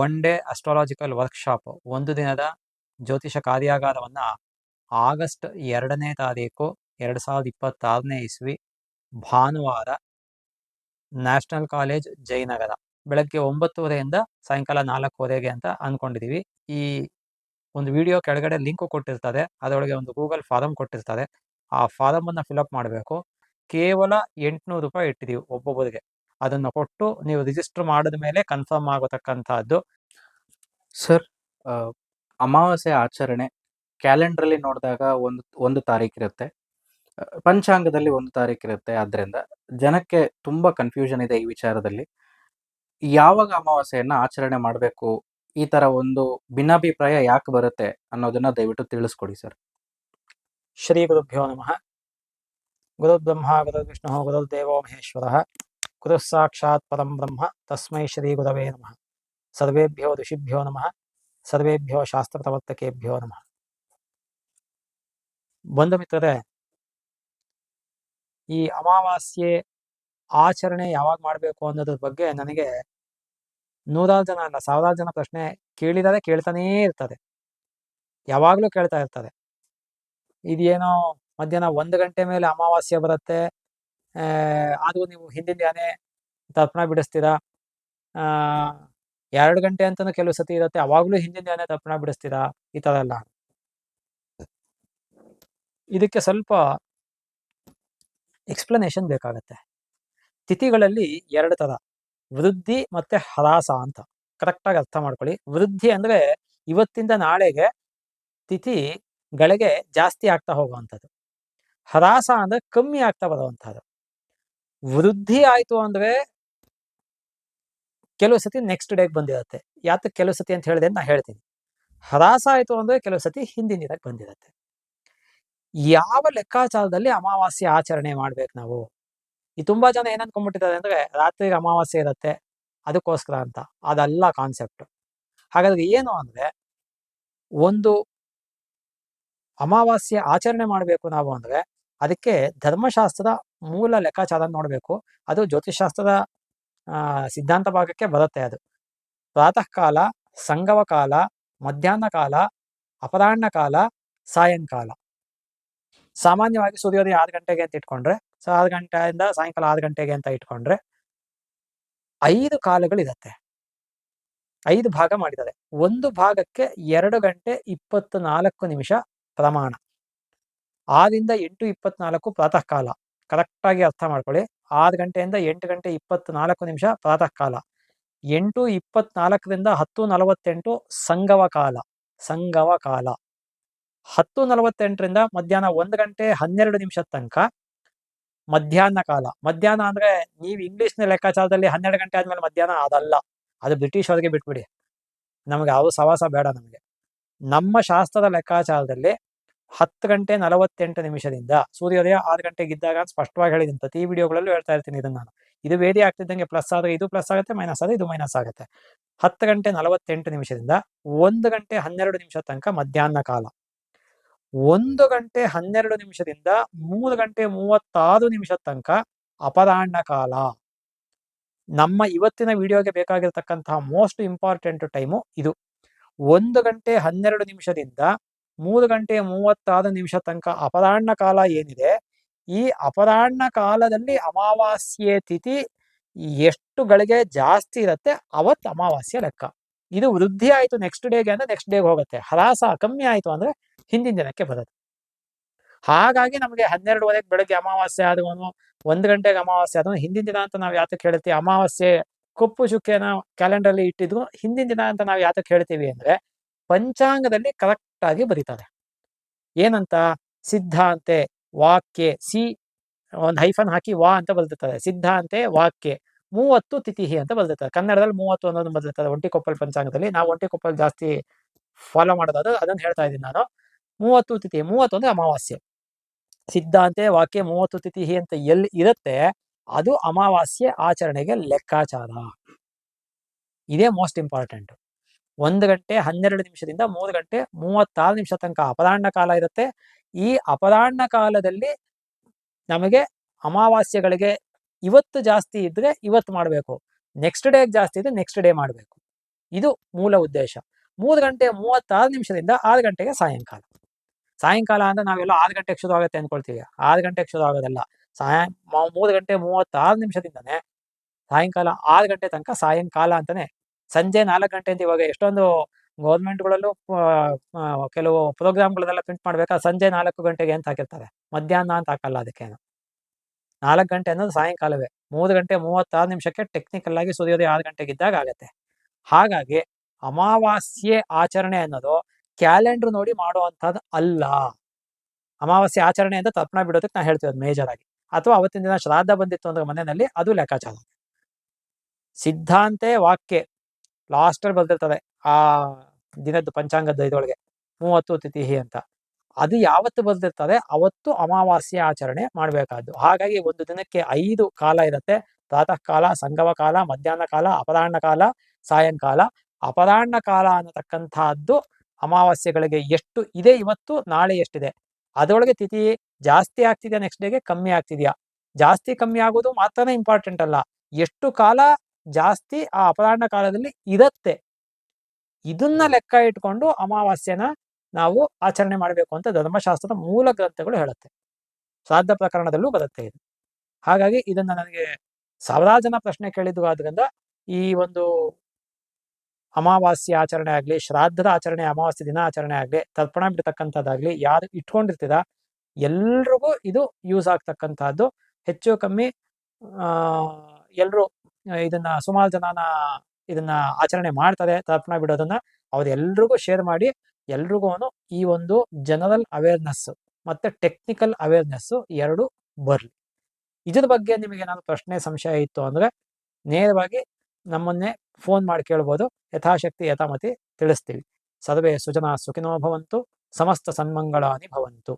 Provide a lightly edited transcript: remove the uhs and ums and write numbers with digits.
One day ಅಸ್ಟ್ರಾಲಾಜಿಕಲ್ workshop, ಒಂದು ದಿನದ ಜ್ಯೋತಿಷ ಕಾರ್ಯಾಗಾರವನ್ನ ಆಗಸ್ಟ್ 2ನೇ ತಾರೀಕು 2026ನೇ ಇಸ್ವಿ ಭಾನುವಾರ ನ್ಯಾಷನಲ್ ಕಾಲೇಜ್ ಜಯನಗರ ಬೆಳಗ್ಗೆ 9:30ಯಿಂದ ಸಾಯಂಕಾಲ 4:15 ಅಂತ ಅನ್ಕೊಂಡಿದೀವಿ. ಈ ಒಂದು ವಿಡಿಯೋ ಕೆಳಗಡೆ ಲಿಂಕ್ ಕೊಟ್ಟಿರ್ತಾರೆ, ಅದರೊಳಗೆ ಒಂದು ಗೂಗಲ್ ಫಾರಂ ಕೊಟ್ಟಿರ್ತಾರೆ. ಆ ಫಾರಂ ಅನ್ನ ಫಿಲ್ಅಪ್ ಮಾಡಬೇಕು. ಕೇವಲ 800 ರೂಪಾಯಿ ಇಟ್ಟಿದೀವಿ ಒಬ್ಬೊಬ್ಬರಿಗೆ. ಅದನ್ನ ಕೊಟ್ಟು ನೀವು ರಿಜಿಸ್ಟರ್ ಮಾಡಿದ ಮೇಲೆ ಕನ್ಫರ್ಮ್ ಆಗತಕ್ಕಂತಹದ್ದು. ಸರ್, ಅಮಾವಾಸ್ಯೆ ಆಚರಣೆ ಕ್ಯಾಲೆಂಡರ್ ನೋಡಿದಾಗ ಒಂದು ತಾರೀಕಿರುತ್ತೆ, ಪಂಚಾಂಗದಲ್ಲಿ 1 ತಾರೀಕಿರುತ್ತೆ. ಆದ್ರಿಂದ ಜನಕ್ಕೆ ತುಂಬಾ ಕನ್ಫ್ಯೂಷನ್ ಇದೆ ಈ ವಿಚಾರದಲ್ಲಿ. ಯಾವಾಗ ಅಮಾವಾಸ್ಯೆಯನ್ನ ಆಚರಣೆ ಮಾಡಬೇಕು, ಈ ತರ ಒಂದು ಭಿನ್ನಾಭಿಪ್ರಾಯ ಯಾಕೆ ಬರುತ್ತೆ ಅನ್ನೋದನ್ನ ದಯವಿಟ್ಟು ತಿಳಿಸ್ಕೊಡಿ ಸರ್. ಶ್ರೀ ಗುರುಭ್ಯೋ ನಮಃ. ಗುರು ಬ್ರಹ್ಮ ಗುರು ವಿಷ್ಣು ಗುರುರ್ದೇವೋ ಮಹೇಶ್ವರಃ, ಗುರು ಸಾಕ್ಷಾತ್ ಪರಂ ಬ್ರಹ್ಮ ತಸ್ಮೈ ಶ್ರೀ ಗುರವೇ ನಮಃ. ಸರ್ವೇಭ್ಯೋ ಋಷಿಭ್ಯೋ ನಮಃ, ಸರ್ವೇಭ್ಯೋ ಶಾಸ್ತ್ರ ಪ್ರವರ್ತಕೇಭ್ಯೋ ನಮಃ. ಬಂಧು ಮಿತ್ರರೇ, ಈ ಅಮಾವಾಸ್ಯೆ ಆಚರಣೆ ಯಾವಾಗ ಮಾಡಬೇಕು ಅನ್ನೋದ್ರ ಬಗ್ಗೆ ನನಗೆ ನೂರಾರು ಜನ ಅಲ್ಲ, ಸಾವಿರಾರು ಜನ ಪ್ರಶ್ನೆ ಕೇಳಿದರೆ ಕೇಳ್ತಾನೇ ಇರ್ತಾರೆ, ಯಾವಾಗ್ಲೂ ಕೇಳ್ತಾ ಇರ್ತಾರೆ. ಇದೇನೋ ಮಧ್ಯಾಹ್ನ 1 ಗಂಟೆ ಮೇಲೆ ಅಮಾವಾಸ್ಯೆ ಬರುತ್ತೆ, ಆದ್ರೂ ನೀವು ಹಿಂದಿನ ದಿನೇ ತರ್ಪಣ ಬಿಡಿಸ್ತೀರಾ. 2 ಗಂಟೆ ಅಂತಾನು ಕೆಲವು ಸತಿ ಇರುತ್ತೆ, ಅವಾಗ್ಲೂ ಹಿಂದಿನ ದಿನೇ ತರ್ಪಣ ಬಿಡಿಸ್ತೀರಾ, ಈ ತರ ಎಲ್ಲ. ಇದಕ್ಕೆ ಸ್ವಲ್ಪ ಎಕ್ಸ್ಪ್ಲನೇಷನ್ ಬೇಕಾಗತ್ತೆ. ತಿಥಿಗಳಲ್ಲಿ 2 ತರ, ವೃದ್ಧಿ ಮತ್ತೆ ಹರಾಸ ಅಂತ ಕರೆಕ್ಟಾಗಿ ಅರ್ಥ ಮಾಡ್ಕೊಳ್ಳಿ. ವೃದ್ಧಿ ಅಂದ್ರೆ ಇವತ್ತಿಂದ ನಾಳೆಗೆ ತಿಥಿಗಳಿಗೆ ಜಾಸ್ತಿ ಆಗ್ತಾ ಹೋಗುವಂಥದ್ದು. ಹರಾಸ ಅಂದ್ರೆ ಕಮ್ಮಿ ಆಗ್ತಾ ಬರುವಂತಹದ್ದು. ವೃದ್ಧಿ ಆಯ್ತು ಅಂದ್ರೆ ಕೆಲವು ಸತಿ ನೆಕ್ಸ್ಟ್ ಡೇಗೆ ಬಂದಿರತ್ತೆ. ಯಾತಕ್ಕೆ ಕೆಲವು ಸತಿ ಅಂತ ಹೇಳಿದೆ ನಾ ಹೇಳ್ತೀನಿ. ಹರಾಸ ಆಯ್ತು ಅಂದ್ರೆ ಕೆಲವು ಸತಿ ಹಿಂದಿನ ದಿನಕ್ಕೆ ಬಂದಿರತ್ತೆ. ಯಾವ ಲೆಕ್ಕಾಚಾರದಲ್ಲಿ ಅಮಾವಾಸ್ಯೆ ಆಚರಣೆ ಮಾಡ್ಬೇಕು ನಾವು? ಈ ತುಂಬಾ ಜನ ಏನ್ ಅನ್ಕೊಂಡ್ಬಿಟ್ಟಿದ್ದಾರೆ ಅಂದ್ರೆ ರಾತ್ರಿಗೆ ಅಮಾವಾಸ್ಯೆ ಇರುತ್ತೆ ಅದಕ್ಕೋಸ್ಕರ ಅಂತ. ಅದಲ್ಲ ಕಾನ್ಸೆಪ್ಟ್. ಹಾಗಾದ್ರೆ ಏನು ಅಂದ್ರೆ, ಒಂದು ಅಮಾವಾಸ್ಯೆ ಆಚರಣೆ ಮಾಡಬೇಕು ನಾವು ಅಂದ್ರೆ ಅದಕ್ಕೆ ಧರ್ಮಶಾಸ್ತ್ರದ ಮೂಲ ಲೆಕ್ಕಾಚಾರ ನೋಡ್ಬೇಕು. ಅದು ಜ್ಯೋತಿಷಾಸ್ತ್ರದ ಸಿದ್ಧಾಂತ ಭಾಗಕ್ಕೆ ಬರುತ್ತೆ. ಅದು ಪ್ರಾತಃ ಕಾಲ, ಸಂಗಮ ಕಾಲ, ಮಧ್ಯಾಹ್ನ ಕಾಲ, ಅಪರಾಹ್ನ ಕಾಲ, ಸಾಯಂಕಾಲ. ಸಾಮಾನ್ಯವಾಗಿ ಸೂರ್ಯೋದಯ 6 ಗಂಟೆಗೆ ಅಂತ ಇಟ್ಕೊಂಡ್ರೆ, 6 ಗಂಟೆಯಿಂದ ಸಾಯಂಕಾಲ 6 ಗಂಟೆಗೆ ಅಂತ ಇಟ್ಕೊಂಡ್ರೆ 5 ಕಾಲಗಳಿರುತ್ತೆ. 5 ಭಾಗ ಮಾಡಿದ್ದಾರೆ. ಒಂದು ಭಾಗಕ್ಕೆ 2 ಗಂಟೆ 24 ನಿಮಿಷ ಪ್ರಮಾಣ. 6ರಿಂದ 8:24 ಪ್ರಾತಃ ಕಾಲ. ಕರೆಕ್ಟ್ ಆಗಿ ಅರ್ಥ ಮಾಡ್ಕೊಳ್ಳಿ. 6 ಗಂಟೆಯಿಂದ 8 ಗಂಟೆ 24 ನಿಮಿಷ ಪ್ರಾತಃ ಕಾಲ. 8:24ರಿಂದ 10:48 ಸಂಗಮ ಕಾಲ. 10:48ರಿಂದ ಮಧ್ಯಾಹ್ನ 1 ಗಂಟೆ 12 ನಿಮಿಷದ ತನಕ ಮಧ್ಯಾಹ್ನ ಕಾಲ. ಮಧ್ಯಾಹ್ನ ಅಂದ್ರೆ ನೀವು ಇಂಗ್ಲಿಷ್ನ ಲೆಕ್ಕಾಚಾರದಲ್ಲಿ 12 ಗಂಟೆ ಆದ್ಮೇಲೆ ಮಧ್ಯಾಹ್ನ, ಅದಲ್ಲ. ಅದು ಬ್ರಿಟಿಷ್ ಅವರಿಗೆ ಬಿಟ್ಬಿಡಿ, ನಮಗೆ ಅವು ಸವಾಸ ಬೇಡ ನಮಗೆ. ನಮ್ಮ ಶಾಸ್ತ್ರದ ಲೆಕ್ಕಾಚಾರದಲ್ಲಿ 10 ಗಂಟೆ 48 ನಿಮಿಷದಿಂದ ಸೂರ್ಯೋದಯ 6 ಗಂಟೆಗಿದ್ದಾಗ ಸ್ಪಷ್ಟವಾಗಿ ಹೇಳಿದ್ದೀನಿ. ಪ್ರತಿ ವಿಡಿಯೋಗಳಲ್ಲೂ ಹೇಳ್ತಾ ಇರ್ತೀನಿ ಇದನ್ನ ನಾನು. ಇದು ವೇದಿ ಆಗ್ತಿದ್ದಂಗೆ ಪ್ಲಸ್ ಆದ್ರೆ ಇದು ಪ್ಲಸ್ ಆಗುತ್ತೆ, ಮೈನಸ್ ಆದ್ರೆ ಇದು ಮೈನಸ್ ಆಗುತ್ತೆ. 10 ಗಂಟೆ 48 ನಿಮಿಷದಿಂದ 1 ಗಂಟೆ 12 ನಿಮಿಷ ತನಕ ಮಧ್ಯಾಹ್ನ ಕಾಲ. 1 ಗಂಟೆ 12 ನಿಮಿಷದಿಂದ 3 ಗಂಟೆ 36 ನಿಮಿಷದ ತನಕ ಅಪರಾಹ್ನ ಕಾಲ. ನಮ್ಮ ಇವತ್ತಿನ ವಿಡಿಯೋಗೆ ಬೇಕಾಗಿರ್ತಕ್ಕಂತಹ ಮೋಸ್ಟ್ ಇಂಪಾರ್ಟೆಂಟ್ ಟೈಮು ಇದು. 1 ಗಂಟೆ 12 ನಿಮಿಷದಿಂದ 3 ಗಂಟೆ 36 ನಿಮಿಷ ತನಕ ಅಪರಾಹ್ನ ಕಾಲ ಏನಿದೆ, ಈ ಅಪರಾಹ್ನ ಕಾಲದಲ್ಲಿ ಅಮಾವಾಸ್ಯೆ ತಿಥಿ ಎಷ್ಟು ಗಳಿಗೆ ಜಾಸ್ತಿ ಇರುತ್ತೆ ಅವತ್ತು ಅಮಾವಾಸ್ಯೆ ಲೆಕ್ಕ. ಇದು ವೃದ್ಧಿ ಆಯ್ತು ನೆಕ್ಸ್ಟ್ ಡೇಗೆ ಅಂದ್ರೆ ನೆಕ್ಸ್ಟ್ ಡೇಗೆ ಹೋಗುತ್ತೆ. ಹರಾಸ ಕಮ್ಮಿ ಆಯ್ತು ಅಂದ್ರೆ ಹಿಂದಿನ ದಿನಕ್ಕೆ ಬರುತ್ತೆ. ಹಾಗಾಗಿ ನಮಗೆ 12:15 ಬೆಳಗ್ಗೆ ಅಮಾವಾಸ್ಯೆ ಆದವನು, 1 ಗಂಟೆಗೆ ಅಮಾವಾಸ್ಯೆ ಆದವನು ಹಿಂದಿನ ದಿನ ಅಂತ ನಾವು ಯಾತಕ್ಕೆ ಹೇಳ್ತೀವಿ? ಅಮಾವಾಸ್ಯೆ ಕಪ್ಪು ಚುಕ್ಕೆನ ಕ್ಯಾಲೆಂಡರ್ ಅಲ್ಲಿ ಇಟ್ಟಿದ್ರು ಹಿಂದಿನ ದಿನ ಅಂತ ನಾವು ಯಾತಕ್ಕೆ ಹೇಳ್ತೀವಿ ಅಂದ್ರೆ, ಪಂಚಾಂಗದಲ್ಲಿ ಕರೆಕ್ಟ್ ಆಗಿ ಬರೀತಾರೆ. ಏನಂತ? ಸಿದ್ಧಾಂತೆ ವಾಕ್ಯೆ, ಸಿ ಒಂದು ಹೈಫನ್ ಹಾಕಿ ವಾ ಅಂತ ಬರೆದಿರ್ತಾರೆ. ಸಿದ್ಧಾಂತೆ ವಾಕ್ಯೆ 30 ತಿಥಿ ಅಂತ ಬರೆದಿರ್ತಾರೆ. ಕನ್ನಡದಲ್ಲಿ 30 ಅನ್ನೋದು ಬರೆದಿರ್ತಾರೆ ಒಂಟಿಕೊಪ್ಪಲ್ ಪಂಚಾಂಗದಲ್ಲಿ. ನಾವು ಒಂಟಿಕೊಪ್ಪಲ್ ಜಾಸ್ತಿ ಫಾಲೋ ಮಾಡೋದಾದ್ರೆ ಅದನ್ನ ಹೇಳ್ತಾ ಇದ್ದೀನಿ ನಾನು. 30 ತಿಥಿ, 30 ಅಂದ್ರೆ ಅಮಾವಾಸ್ಯೆ. ಸಿದ್ಧಾಂತೆ ವಾಕ್ಯ 30 ತಿಥಿ ಅಂತ ಎಲ್ಲಿ ಇರುತ್ತೆ ಅದು ಅಮಾವಾಸ್ಯೆ ಆಚರಣೆಗೆ ಲೆಕ್ಕಾಚಾರ. ಇದೇ ಮೋಸ್ಟ್ ಇಂಪಾರ್ಟೆಂಟ್. 1 ಗಂಟೆ 12 ನಿಮಿಷದಿಂದ 3 ಗಂಟೆ 36 ನಿಮಿಷ ತನಕ ಅಪರಾಹ್ನ ಕಾಲ ಇರುತ್ತೆ. ಈ ಅಪರಾಹ್ನ ಕಾಲದಲ್ಲಿ ನಮಗೆ ಅಮಾವಾಸ್ಯೆಗಳಿಗೆ ಇವತ್ತು ಜಾಸ್ತಿ ಇದ್ರೆ ಇವತ್ತು ಮಾಡಬೇಕು, ನೆಕ್ಸ್ಟ್ ಡೇಗೆ ಜಾಸ್ತಿ ಇದ್ರೆ ನೆಕ್ಸ್ಟ್ ಡೇ ಮಾಡಬೇಕು. ಇದು ಮೂಲ ಉದ್ದೇಶ. 3:36 6 ಗಂಟೆಗೆ ಸಾಯಂಕಾಲ. ಸಾಯಂಕಾಲ ಅಂದ್ರೆ ನಾವೆಲ್ಲ 6 ಗಂಟೆಗೆ ಶುರು ಆಗುತ್ತೆ ಅನ್ಕೊಳ್ತೀವಿ. 6 ಗಂಟೆಗೆ ಶುರು ಆಗೋದಲ್ಲ. 3:36 ಸಾಯಂಕಾಲ 6 ಗಂಟೆ ತನಕ ಸಾಯಂಕಾಲ ಅಂತಾನೆ. ಸಂಜೆ 4 ಗಂಟೆ ಅಂತ ಇವಾಗ ಎಷ್ಟೊಂದು ಗೌರ್ಮೆಂಟ್ಗಳಲ್ಲೂ ಕೆಲವು ಪ್ರೋಗ್ರಾಮ್ಗಳನ್ನೆಲ್ಲ ಪ್ರಿಂಟ್ ಮಾಡ್ಬೇಕಾದ್ರೆ ಸಂಜೆ 4 ಗಂಟೆಗೆ ಅಂತ ಹಾಕಿರ್ತಾರೆ. ಮಧ್ಯಾಹ್ನ ಅಂತ ಹಾಕಲ್ಲ ಅದಕ್ಕೇನು. 4 ಗಂಟೆ ಅನ್ನೋದು ಸಾಯಂಕಾಲವೇ. 3:36 ಟೆಕ್ನಿಕಲ್ ಆಗಿ ಸೂರ್ಯೋದಯ 6 ಗಂಟೆಗಿದ್ದಾಗ ಆಗತ್ತೆ. ಹಾಗಾಗಿ ಅಮಾವಾಸ್ಯೆ ಆಚರಣೆ ಅನ್ನೋದು ಕ್ಯಾಲೆಂಡರ್ ನೋಡಿ ಮಾಡುವಂಥದ್ದು ಅಲ್ಲ. ಅಮಾವಾಸ್ಯೆ ಆಚರಣೆ ಅಂತ ತರ್ಪಣ ಬಿಡೋದಕ್ಕೆ ನಾನು ಹೇಳ್ತಿರೋದು ಮೇಜರ್ ಆಗಿ. ಅಥವಾ ಅವತ್ತಿನ ದಿನ ಶ್ರಾದ್ದ ಬಂದಿತ್ತು ಅಂದ್ರೆ ಮನೆಯಲ್ಲಿ ಅದು ಲೆಕ್ಕಾಚಾರ. ಸಿದ್ಧಾಂತೆ ವಾಕ್ಯ ಲಾಸ್ಟಲ್ಲಿ ಬರ್ದಿರ್ತದೆ ಆ ದಿನದ್ದು ಪಂಚಾಂಗದ ಇದರೊಳಗೆ 30 ತಿಥಿ ಅಂತ. ಅದು ಯಾವತ್ತು ಬರ್ದಿರ್ತದೆ ಅವತ್ತು ಅಮಾವಾಸ್ಯೆ ಆಚರಣೆ ಮಾಡಬೇಕಾದ್ದು. ಹಾಗಾಗಿ ಒಂದು ದಿನಕ್ಕೆ 5 ಕಾಲ ಇರುತ್ತೆ. ಪ್ರಾತಃ ಕಾಲ, ಸಂಗಮ ಕಾಲ, ಮಧ್ಯಾಹ್ನ ಕಾಲ, ಅಪರಾಹ್ನ ಕಾಲ, ಸಾಯಂಕಾಲ. ಅಪರಾಹ್ನ ಕಾಲ ಅನ್ನತಕ್ಕಂತಹದ್ದು ಅಮಾವಾಸ್ಯೆಗಳಿಗೆ ಎಷ್ಟು ಇದೆ ಇವತ್ತು, ನಾಳೆ ಎಷ್ಟಿದೆ, ಅದರೊಳಗೆ ತಿಥಿ ಜಾಸ್ತಿ ಆಗ್ತಿದೆಯಾ, ನೆಕ್ಸ್ಟ್ ಡೇಗೆ ಕಮ್ಮಿ ಆಗ್ತಿದೆಯಾ. ಜಾಸ್ತಿ ಕಮ್ಮಿ ಆಗೋದು ಮಾತ್ರನೇ ಇಂಪಾರ್ಟೆಂಟ್ ಅಲ್ಲ, ಎಷ್ಟು ಕಾಲ ಜಾಸ್ತಿ ಆ ಅಪರಾಹ್ನ ಕಾಲದಲ್ಲಿ ಇರುತ್ತೆ, ಇದನ್ನ ಲೆಕ್ಕ ಇಟ್ಕೊಂಡು ಅಮಾವಾಸ್ಯೆನ ನಾವು ಆಚರಣೆ ಮಾಡಬೇಕು ಅಂತ ಧರ್ಮಶಾಸ್ತ್ರದ ಮೂಲ ಗ್ರಂಥಗಳು ಹೇಳುತ್ತೆ. ಶ್ರಾದ್ದ ಪ್ರಕರಣದಲ್ಲೂ ಬರುತ್ತೆ ಇದು. ಹಾಗಾಗಿ ಇದನ್ನ ನನಗೆ ಸಾವಿರಾರು ಜನ ಪ್ರಶ್ನೆ ಕೇಳಿದ್ದು ಆದ್ರಿಂದ ಈ ಒಂದು ಅಮಾವಾಸ್ಯೆ ಆಚರಣೆ ಆಗ್ಲಿ, ಶ್ರಾದ್ದದ ಆಚರಣೆ, ಅಮಾವಾಸ್ಯೆ ದಿನ ಆಚರಣೆ ಆಗ್ಲಿ, ತರ್ಪಣ ಬಿಡ್ತಕ್ಕಂಥದ್ದಾಗ್ಲಿ, ಯಾರು ಇಟ್ಕೊಂಡಿರ್ತೀರ ಎಲ್ರಿಗೂ ಇದು ಯೂಸ್ ಆಗ್ತಕ್ಕಂಥದ್ದು. ಹೆಚ್ಚು ಕಮ್ಮಿ ಎಲ್ರು ಇದನ್ನ ಸುಮಾರು ಜನನ ಇದನ್ನ ಆಚರಣೆ ಮಾಡ್ತಾರೆ ತರ್ಪಣ ಬಿಡೋದನ್ನ. ಅವ್ರೆಲ್ರಿಗೂ ಶೇರ್ ಮಾಡಿ ಎಲ್ರಿಗೂ ಈ ಒಂದು ಜನರಲ್ ಅವೇರ್ನೆಸ್ ಮತ್ತೆ ಟೆಕ್ನಿಕಲ್ ಅವೇರ್ನೆಸ್ ಎರಡು ಬರ್ಲಿ. ಇದ್ರ ಬಗ್ಗೆ ನಿಮಗೆ ಏನಾದ್ರು ಪ್ರಶ್ನೆ, ಸಂಶಯ ಇತ್ತು ಅಂದ್ರೆ ನೇರವಾಗಿ ನಮ್ಮನ್ನೇ ಫೋನ್ ಮಾಡಿ ಕೇಳ್ಬೋದು. ಯಥಾಶಕ್ತಿ ಯಥಾಮತಿ ತಿಳಿಸ್ತೀವಿ. ಸರ್ವೇ ಸುಜನಾ ಸುಖಿನೋ ಭವಂತು, ಸಮಸ್ತ ಸನ್ಮಂಗಳಾನಿ ಭವಂತು.